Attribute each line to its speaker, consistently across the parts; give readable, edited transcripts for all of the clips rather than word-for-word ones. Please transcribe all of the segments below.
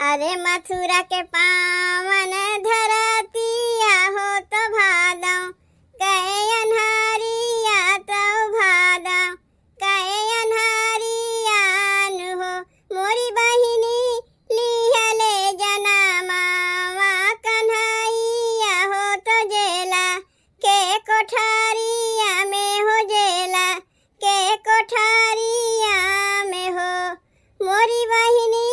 Speaker 1: अरे मथुरा के पावन धरतिया हो तो भादव कहे अन्हारिया तो भादव कहे अन्हारियान हो मोरी बहिनी लिहले जनामावा कन्हैया हो तो जेला के कोठारिया में हो जेला के कोठारिया में हो मोरी बहिनी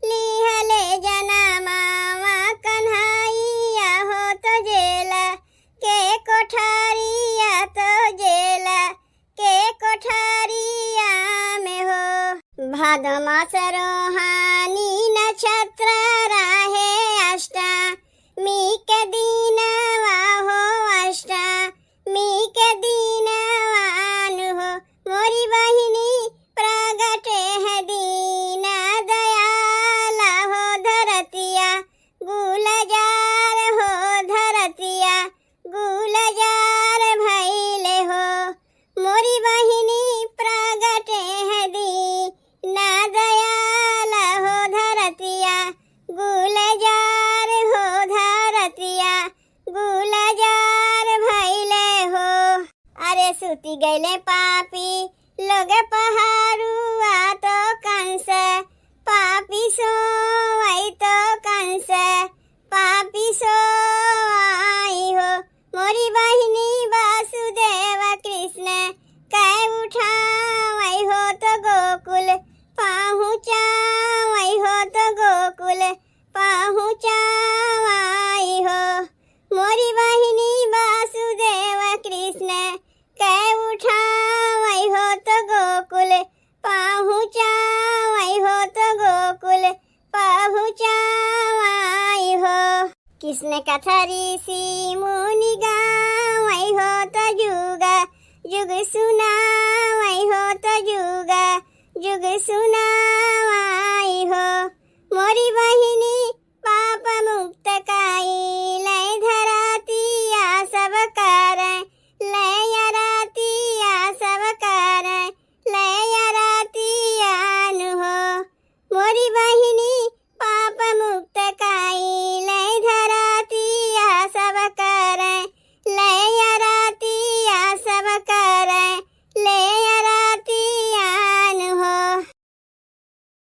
Speaker 1: लिहले जनामावा कन्हैया हो तो जेला के कोठारिया तो जेला के कोठारिया में हो। भादो मास रोहानी नक्षत्र राहे अष्टमी के दीनवा हो अष्टमी के दीनवान हो मोरी बहिनी प्रगटे है दीन दयाला हो धरतिया गुलजार हो धरतिया गुलजार भैले हो मोरी बहिनी प्रगटे है दीन दयाला हो धरतिया गुलजार हो धरतिया गुलजार भैले हो। अरे सुती गैले पापी लोग पहाड़ुआ तो कंस पापी सोई तो कंस पापी सोई हो मोरी बहिनी वासुदेव कृष्ण कै उठावई हो तो गोकुल पहुँचावई हो तो गोकुल पहुँचावई हो मोरी बहिनी वासुदेव कृष्ण कै उठावई हो तो गोकुल पहुँचावई हो तो गोकुल पहुँचावई हो। कृष्ण कथा ऋषि मुनि गावई हो तो जुग जुग सुनावई हो तो जुग जुग सुना